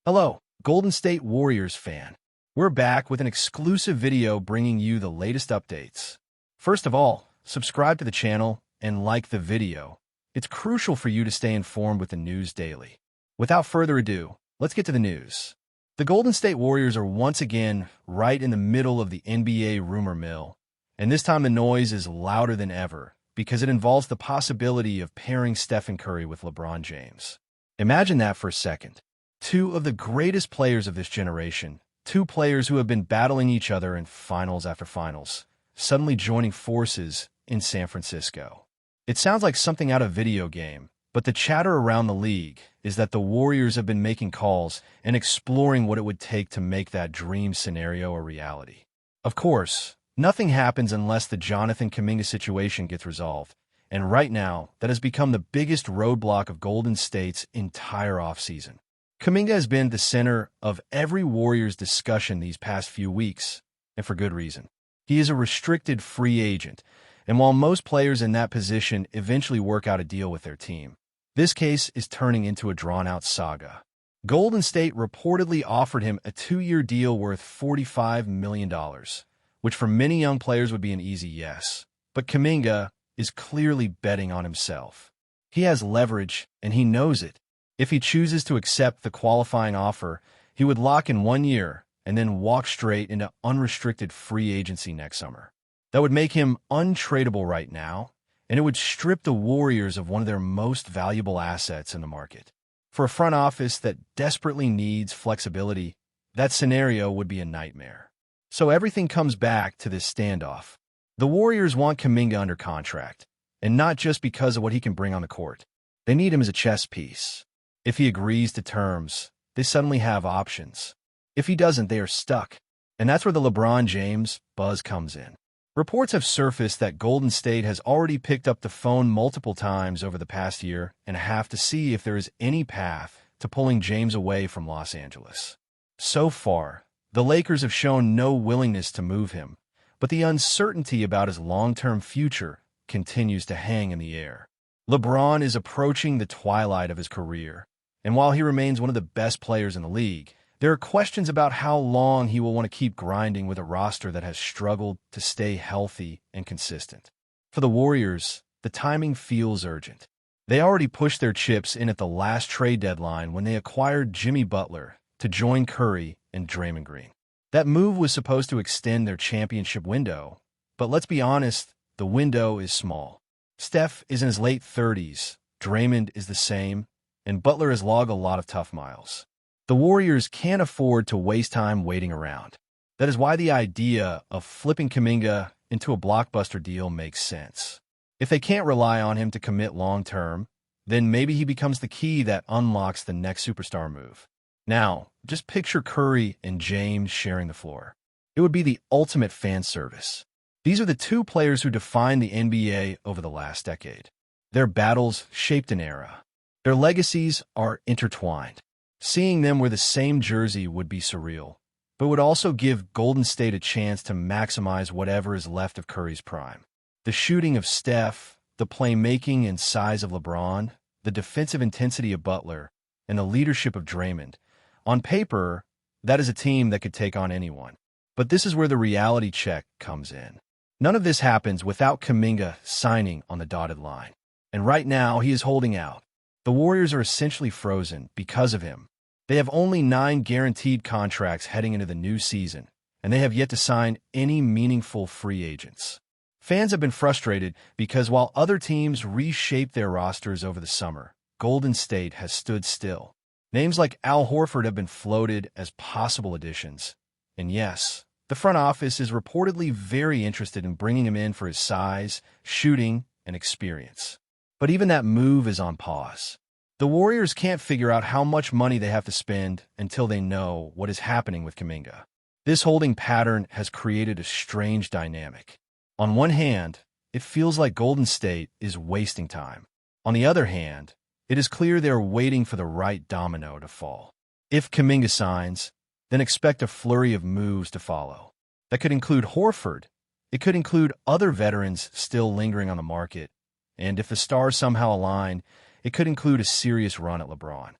Hello, Golden State Warriors fan. We're back with an exclusive video bringing you the latest updates. First of all, subscribe to the channel and like the video. It's crucial for you to stay informed with the news daily. Without further ado, let's get to the news. The Golden State Warriors are once again right in the middle of the NBA rumor mill, and this time the noise is louder than ever because it involves the possibility of pairing Stephen Curry with LeBron James. Imagine that for a second. Two of the greatest players of this generation, two players who have been battling each other in finals after finals, suddenly joining forces in San Francisco. It sounds like something out of a video game, but the chatter around the league is that the Warriors have been making calls and exploring what it would take to make that dream scenario a reality. Of course, nothing happens unless the Jonathan Kuminga situation gets resolved, and right now, that has become the biggest roadblock of Golden State's entire offseason. Kuminga has been the center of every Warriors discussion these past few weeks, and for good reason. He is a restricted free agent, and while most players in that position eventually work out a deal with their team, this case is turning into a drawn-out saga. Golden State reportedly offered him a 2-year deal worth $45 million, which for many young players would be an easy yes. But Kuminga is clearly betting on himself. He has leverage, and he knows it. If he chooses to accept the qualifying offer, he would lock in 1 year and then walk straight into unrestricted free agency next summer. That would make him untradeable right now, and it would strip the Warriors of one of their most valuable assets in the market. For a front office that desperately needs flexibility, that scenario would be a nightmare. So everything comes back to this standoff. The Warriors want Kuminga under contract, and not just because of what he can bring on the court. They need him as a chess piece. If he agrees to terms, they suddenly have options. If he doesn't, they are stuck. And that's where the LeBron James buzz comes in. Reports have surfaced that Golden State has already picked up the phone multiple times over the past year and a half to see if there is any path to pulling James away from Los Angeles. So far, the Lakers have shown no willingness to move him, but the uncertainty about his long-term future continues to hang in the air. LeBron is approaching the twilight of his career, and while he remains one of the best players in the league, there are questions about how long he will want to keep grinding with a roster that has struggled to stay healthy and consistent. For the Warriors, the timing feels urgent. They already pushed their chips in at the last trade deadline when they acquired Jimmy Butler to join Curry and Draymond Green. That move was supposed to extend their championship window, but let's be honest, the window is small. Steph is in his late 30s, Draymond is the same, and Butler has logged a lot of tough miles. The Warriors can't afford to waste time waiting around. That is why the idea of flipping Kuminga into a blockbuster deal makes sense. If they can't rely on him to commit long-term, then maybe he becomes the key that unlocks the next superstar move. Now, just picture Curry and James sharing the floor. It would be the ultimate fan service. These are the two players who defined the NBA over the last decade. Their battles shaped an era. Their legacies are intertwined. Seeing them wear the same jersey would be surreal, but would also give Golden State a chance to maximize whatever is left of Curry's prime. The shooting of Steph, the playmaking and size of LeBron, the defensive intensity of Butler, and the leadership of Draymond. On paper, that is a team that could take on anyone. But this is where the reality check comes in. None of this happens without Kuminga signing on the dotted line. And right now, he is holding out. The Warriors are essentially frozen because of him. They have only 9 guaranteed contracts heading into the new season, and they have yet to sign any meaningful free agents. Fans have been frustrated because while other teams reshaped their rosters over the summer, Golden State has stood still. Names like Al Horford have been floated as possible additions. And yes, the front office is reportedly very interested in bringing him in for his size, shooting, and experience. But even that move is on pause. The Warriors can't figure out how much money they have to spend until they know what is happening with Kuminga. This holding pattern has created a strange dynamic. On one hand, it feels like Golden State is wasting time. On the other hand, it is clear they are waiting for the right domino to fall. If Kuminga signs, then expect a flurry of moves to follow. That could include Horford. It could include other veterans still lingering on the market. And if the stars somehow align, it could include a serious run at LeBron.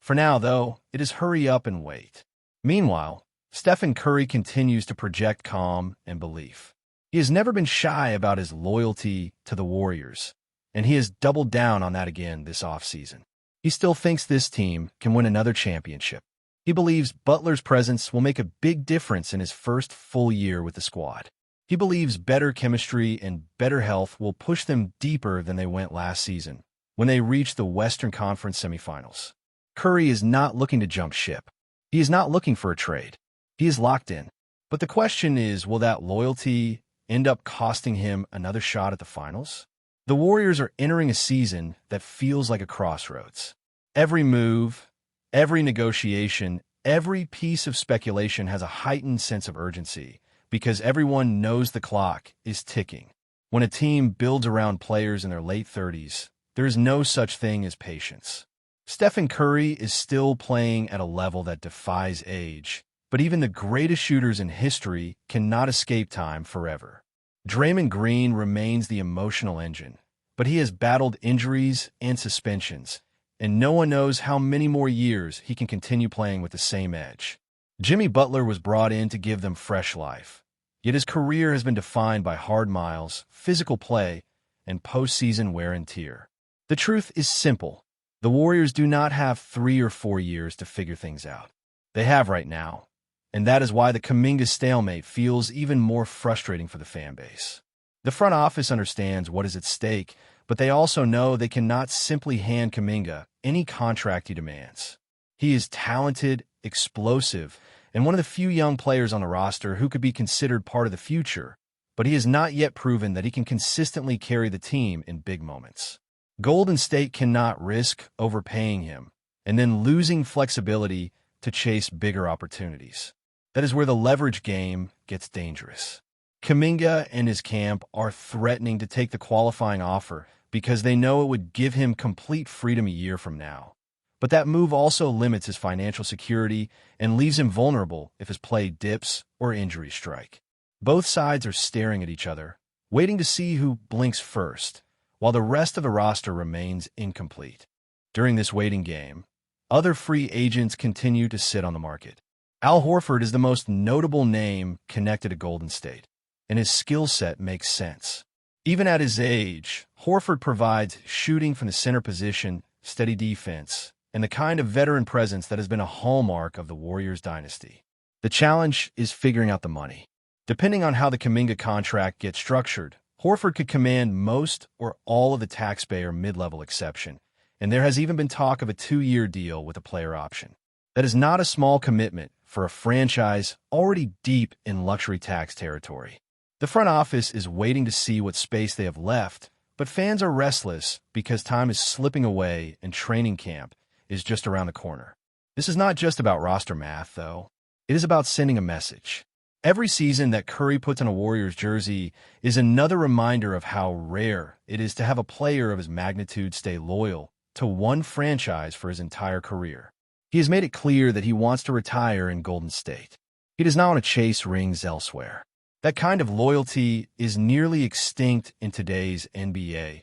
For now, though, it is hurry up and wait. Meanwhile, Stephen Curry continues to project calm and belief. He has never been shy about his loyalty to the Warriors, and he has doubled down on that again this offseason. He still thinks this team can win another championship. He believes Butler's presence will make a big difference in his first full year with the squad. He believes better chemistry and better health will push them deeper than they went last season, when they reached the Western Conference semifinals. Curry is not looking to jump ship. He is not looking for a trade. He is locked in. But the question is, will that loyalty end up costing him another shot at the finals? The Warriors are entering a season that feels like a crossroads. Every move, every negotiation, every piece of speculation has a heightened sense of urgency because everyone knows the clock is ticking. When a team builds around players in their late 30s, there is no such thing as patience. Stephen Curry is still playing at a level that defies age, but even the greatest shooters in history cannot escape time forever. Draymond Green remains the emotional engine, but he has battled injuries and suspensions, and no one knows how many more years he can continue playing with the same edge. Jimmy Butler was brought in to give them fresh life, yet his career has been defined by hard miles, physical play, and postseason wear and tear. The truth is simple. The Warriors do not have 3 or 4 years to figure things out. They have right now, and that is why the Kuminga stalemate feels even more frustrating for the fan base. The front office understands what is at stake, but they also know they cannot simply hand Kuminga any contract he demands. He is talented, explosive, and one of the few young players on the roster who could be considered part of the future, but he has not yet proven that he can consistently carry the team in big moments. Golden State cannot risk overpaying him and then losing flexibility to chase bigger opportunities. That is where the leverage game gets dangerous. Kuminga and his camp are threatening to take the qualifying offer because they know it would give him complete freedom a year from now. But that move also limits his financial security and leaves him vulnerable if his play dips or injuries strike. Both sides are staring at each other, waiting to see who blinks first, while the rest of the roster remains incomplete. During this waiting game, other free agents continue to sit on the market. Al Horford is the most notable name connected to Golden State, and his skill set makes sense. Even at his age, Horford provides shooting from the center position, steady defense, and the kind of veteran presence that has been a hallmark of the Warriors dynasty. The challenge is figuring out the money. Depending on how the Kuminga contract gets structured, Horford could command most or all of the taxpayer mid-level exception, and there has even been talk of a 2-year deal with a player option. That is not a small commitment for a franchise already deep in luxury tax territory. The front office is waiting to see what space they have left, but fans are restless because time is slipping away and training camp is just around the corner. This is not just about roster math, though. It is about sending a message. Every season that Curry puts on a Warriors jersey is another reminder of how rare it is to have a player of his magnitude stay loyal to one franchise for his entire career. He has made it clear that he wants to retire in Golden State. He does not want to chase rings elsewhere. That kind of loyalty is nearly extinct in today's NBA,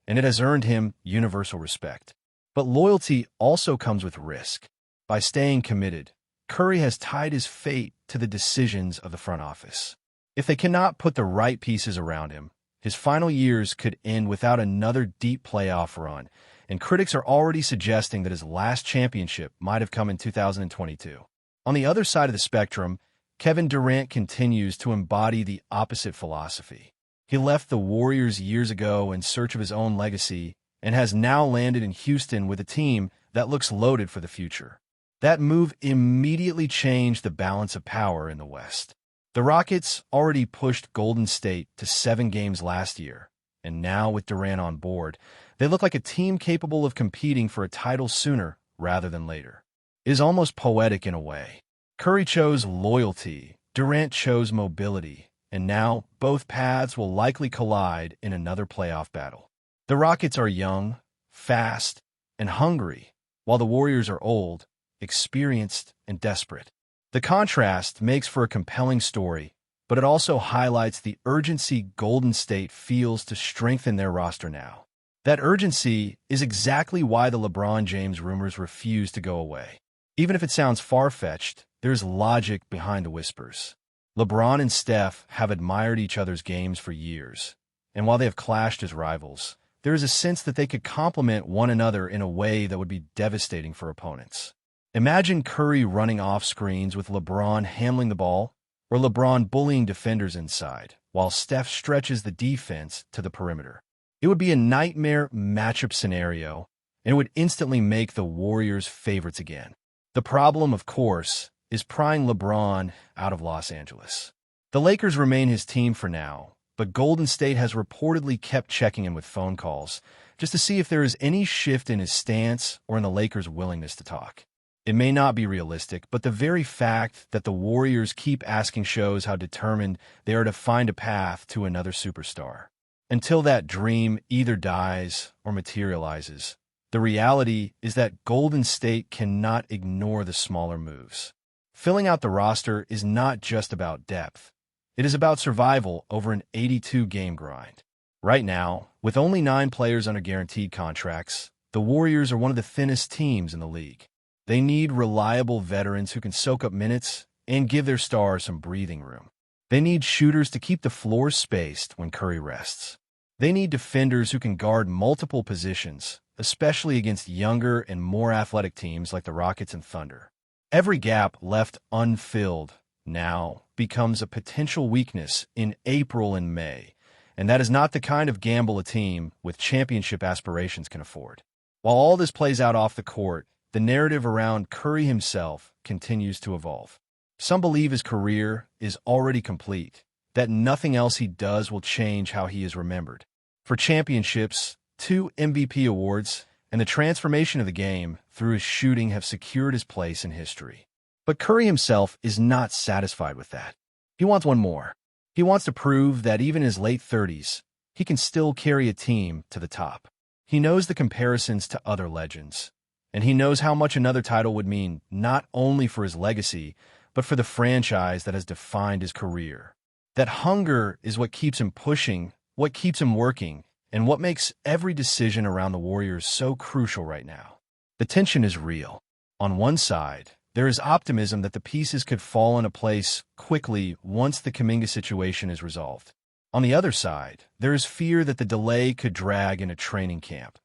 and it has earned him universal respect. But loyalty also comes with risk. By staying committed, Curry has tied his fate to the decisions of the front office. If they cannot put the right pieces around him, his final years could end without another deep playoff run, and critics are already suggesting that his last championship might have come in 2022. On the other side of the spectrum, Kevin Durant continues to embody the opposite philosophy. He left the Warriors years ago in search of his own legacy and has now landed in Houston with a team that looks loaded for the future. That move immediately changed the balance of power in the West. The Rockets already pushed Golden State to 7 games last year, and now with Durant on board, they look like a team capable of competing for a title sooner rather than later. It is almost poetic in a way. Curry chose loyalty, Durant chose mobility, and now both paths will likely collide in another playoff battle. The Rockets are young, fast, and hungry, while the Warriors are old, experienced, and desperate. The contrast makes for a compelling story, but it also highlights the urgency Golden State feels to strengthen their roster now. That urgency is exactly why the LeBron James rumors refuse to go away. Even if it sounds far-fetched, there's logic behind the whispers. LeBron and Steph have admired each other's games for years, and while they have clashed as rivals, there is a sense that they could complement one another in a way that would be devastating for opponents. Imagine Curry running off screens with LeBron handling the ball, or LeBron bullying defenders inside, while Steph stretches the defense to the perimeter. It would be a nightmare matchup scenario, and it would instantly make the Warriors favorites again. The problem, of course, is prying LeBron out of Los Angeles. The Lakers remain his team for now, but Golden State has reportedly kept checking in with phone calls just to see if there is any shift in his stance or in the Lakers' willingness to talk. It may not be realistic, but the very fact that the Warriors keep asking shows how determined they are to find a path to another superstar. Until that dream either dies or materializes, the reality is that Golden State cannot ignore the smaller moves. Filling out the roster is not just about depth. It is about survival over an 82-game grind. Right now, with only 9 players under guaranteed contracts, the Warriors are one of the thinnest teams in the league. They need reliable veterans who can soak up minutes and give their stars some breathing room. They need shooters to keep the floor spaced when Curry rests. They need defenders who can guard multiple positions, especially against younger and more athletic teams like the Rockets and Thunder. Every gap left unfilled now becomes a potential weakness in April and May, and that is not the kind of gamble a team with championship aspirations can afford. While all this plays out off the court, the narrative around Curry himself continues to evolve. Some believe his career is already complete, that nothing else he does will change how he is remembered. For championships, 2 MVP awards, and the transformation of the game through his shooting have secured his place in history. But Curry himself is not satisfied with that. He wants one more. He wants to prove that even in his late 30s, he can still carry a team to the top. He knows the comparisons to other legends, and he knows how much another title would mean not only for his legacy, but for the franchise that has defined his career. That hunger is what keeps him pushing, what keeps him working, and what makes every decision around the Warriors so crucial right now. The tension is real. On one side, there is optimism that the pieces could fall into place quickly once the Kuminga situation is resolved. On the other side, there is fear that the delay could drag into training camp,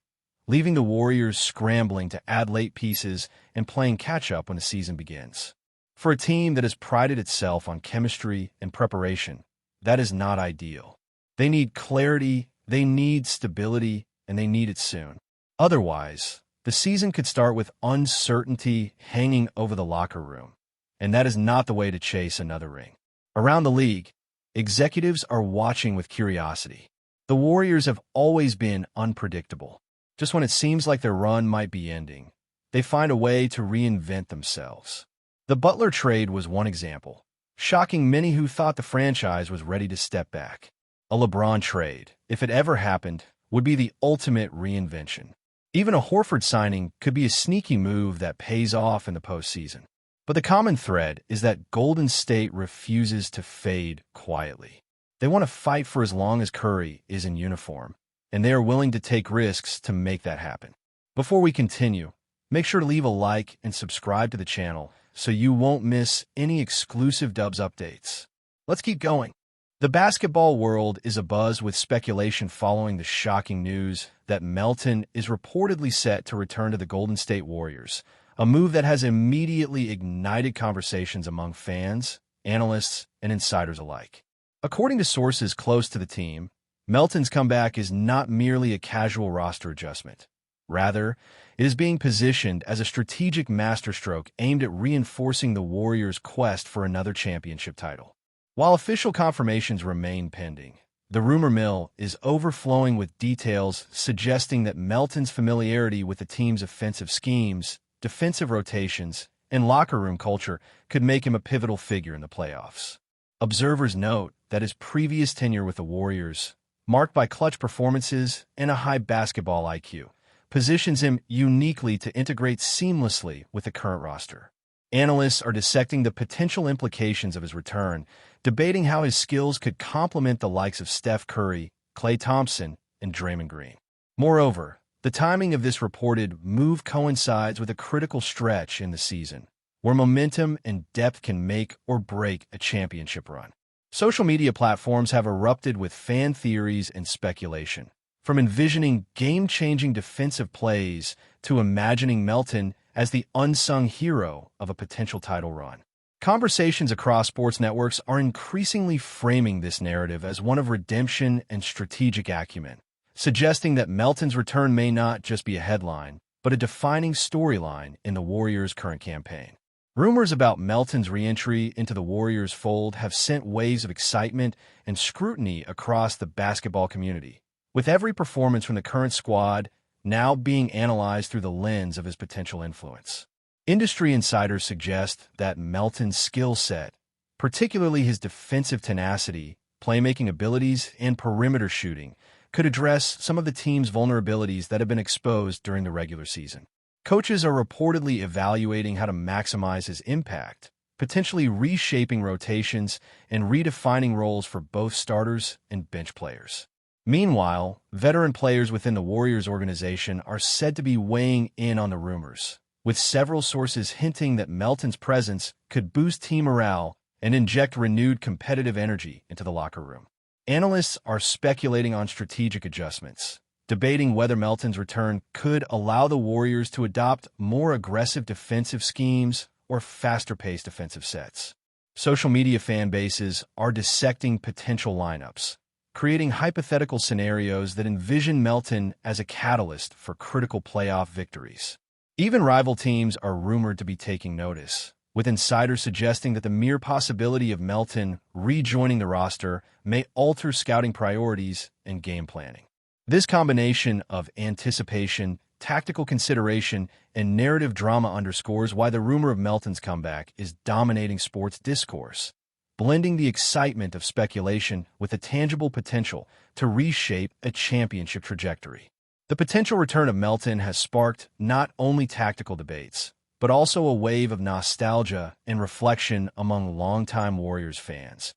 leaving the Warriors scrambling to add late pieces and playing catch-up when the season begins. For a team that has prided itself on chemistry and preparation, that is not ideal. They need clarity, they need stability, and they need it soon. Otherwise, the season could start with uncertainty hanging over the locker room, and that is not the way to chase another ring. Around the league, executives are watching with curiosity. The Warriors have always been unpredictable. Just when it seems like their run might be ending, they find a way to reinvent themselves. The Butler trade was one example, shocking many who thought the franchise was ready to step back. A LeBron trade, if it ever happened, would be the ultimate reinvention. Even a Horford signing could be a sneaky move that pays off in the postseason. But the common thread is that Golden State refuses to fade quietly. They want to fight for as long as Curry is in uniform, and they are willing to take risks to make that happen. Before we continue, make sure to leave a like and subscribe to the channel so you won't miss any exclusive Dubs updates. Let's keep going. The basketball world is abuzz with speculation following the shocking news that MELTON is reportedly set to return to the Golden State Warriors, a move that has immediately ignited conversations among fans, analysts, and insiders alike. According to sources close to the team, MELTON's comeback is not merely a casual roster adjustment. Rather, it is being positioned as a strategic masterstroke aimed at reinforcing the Warriors' quest for another championship title. While official confirmations remain pending, the rumor mill is overflowing with details suggesting that MELTON's familiarity with the team's offensive schemes, defensive rotations, and locker room culture could make him a pivotal figure in the playoffs. Observers note that his previous tenure with the Warriors, marked by clutch performances and a high basketball IQ, positions him uniquely to integrate seamlessly with the current roster. Analysts are dissecting the potential implications of his return, debating how his skills could complement the likes of Steph Curry, Klay Thompson, and Draymond Green. Moreover, the timing of this reported move coincides with a critical stretch in the season, where momentum and depth can make or break a championship run. Social media platforms have erupted with fan theories and speculation, from envisioning game-changing defensive plays to imagining Melton as the unsung hero of a potential title run. Conversations across sports networks are increasingly framing this narrative as one of redemption and strategic acumen, suggesting that Melton's return may not just be a headline, but a defining storyline in the Warriors' current campaign. Rumors about Melton's re-entry into the Warriors' fold have sent waves of excitement and scrutiny across the basketball community, with every performance from the current squad now being analyzed through the lens of his potential influence. Industry insiders suggest that Melton's skill set, particularly his defensive tenacity, playmaking abilities, and perimeter shooting, could address some of the team's vulnerabilities that have been exposed during the regular season. Coaches are reportedly evaluating how to maximize his impact, potentially reshaping rotations and redefining roles for both starters and bench players. Meanwhile, veteran players within the Warriors organization are said to be weighing in on the rumors, with several sources hinting that Melton's presence could boost team morale and inject renewed competitive energy into the locker room. Analysts are speculating on strategic adjustments, debating whether Melton's return could allow the Warriors to adopt more aggressive defensive schemes or faster-paced defensive sets. Social media fan bases are dissecting potential lineups, creating hypothetical scenarios that envision Melton as a catalyst for critical playoff victories. Even rival teams are rumored to be taking notice, with insiders suggesting that the mere possibility of Melton rejoining the roster may alter scouting priorities and game planning. This combination of anticipation, tactical consideration, and narrative drama underscores why the rumor of Melton's comeback is dominating sports discourse, blending the excitement of speculation with the tangible potential to reshape a championship trajectory. The potential return of Melton has sparked not only tactical debates, but also a wave of nostalgia and reflection among longtime Warriors fans,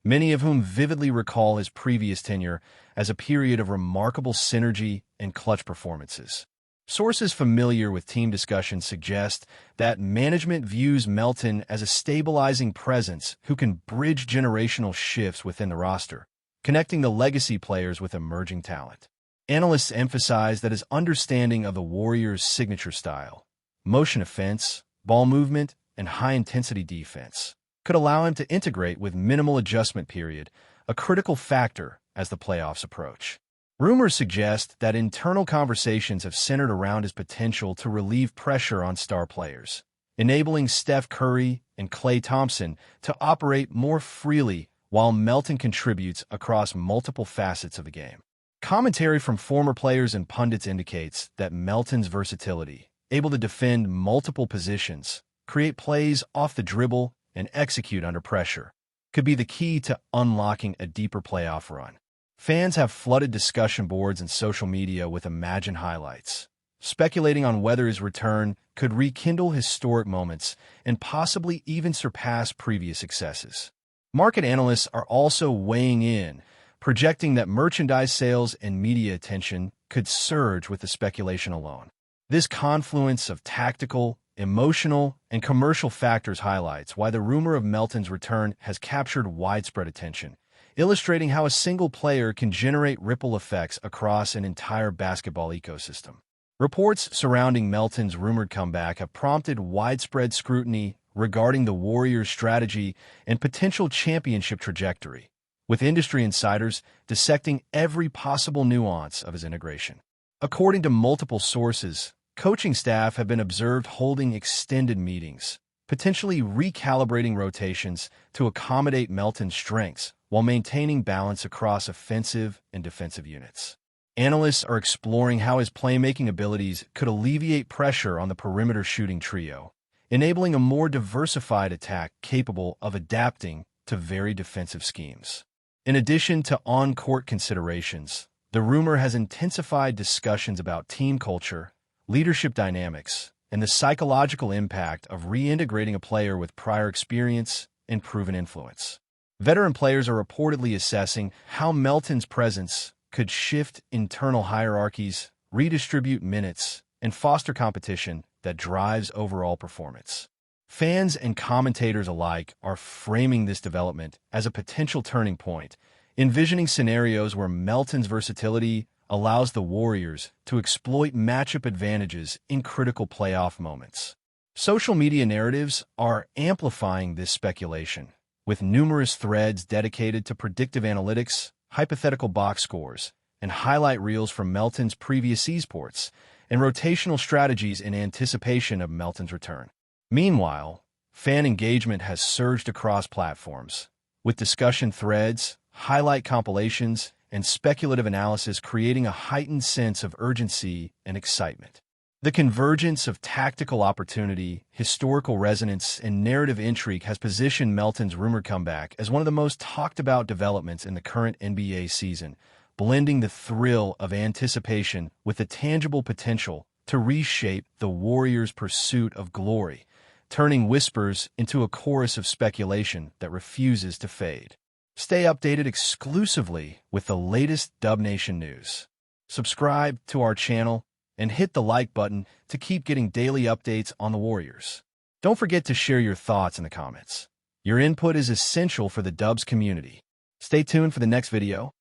many of whom vividly recall his previous tenure as a period of remarkable synergy and clutch performances. Sources familiar with team discussions suggest that management views Melton as a stabilizing presence who can bridge generational shifts within the roster, connecting the legacy players with emerging talent. Analysts emphasize that his understanding of the Warriors' signature style, motion offense, ball movement, and high-intensity defense could allow him to integrate with minimal adjustment period, a critical factor as the playoffs approach. Rumors suggest that internal conversations have centered around his potential to relieve pressure on star players, enabling Steph Curry and Klay Thompson to operate more freely while Melton contributes across multiple facets of the game. Commentary from former players and pundits indicates that Melton's versatility, able to defend multiple positions, create plays off the dribble, and execute under pressure, could be the key to unlocking a deeper playoff run. Fans have flooded discussion boards and social media with imagined highlights, speculating on whether his return could rekindle historic moments and possibly even surpass previous successes. Market analysts are also weighing in, projecting that merchandise sales and media attention could surge with the speculation alone. This confluence of tactical, emotional, and commercial factors highlights why the rumor of Melton's return has captured widespread attention, illustrating how a single player can generate ripple effects across an entire basketball ecosystem. Reports surrounding Melton's rumored comeback have prompted widespread scrutiny regarding the Warriors' strategy and potential championship trajectory, with industry insiders dissecting every possible nuance of his integration. According to multiple sources, coaching staff have been observed holding extended meetings, potentially recalibrating rotations to accommodate Melton's strengths while maintaining balance across offensive and defensive units. Analysts are exploring how his playmaking abilities could alleviate pressure on the perimeter shooting trio, enabling a more diversified attack capable of adapting to very defensive schemes. In addition to on-court considerations, the rumor has intensified discussions about team culture, leadership dynamics, and the psychological impact of reintegrating a player with prior experience and proven influence. Veteran players are reportedly assessing how Melton's presence could shift internal hierarchies, redistribute minutes, and foster competition that drives overall performance. Fans and commentators alike are framing this development as a potential turning point, envisioning scenarios where Melton's versatility allows the Warriors to exploit matchup advantages in critical playoff moments. Social media narratives are amplifying this speculation, with numerous threads dedicated to predictive analytics, hypothetical box scores, and highlight reels from Melton's previous esports, and rotational strategies in anticipation of Melton's return. Meanwhile, fan engagement has surged across platforms, with discussion threads, highlight compilations, and speculative analysis creating a heightened sense of urgency and excitement. The convergence of tactical opportunity, historical resonance, and narrative intrigue has positioned Melton's rumored comeback as one of the most talked-about developments in the current NBA season, blending the thrill of anticipation with the tangible potential to reshape the Warriors' pursuit of glory, turning whispers into a chorus of speculation that refuses to fade. Stay updated exclusively with the latest Dub Nation news. Subscribe to our channel and hit the like button to keep getting daily updates on the Warriors. Don't forget to share your thoughts in the comments. Your input is essential for the Dubs community. Stay tuned for the next video.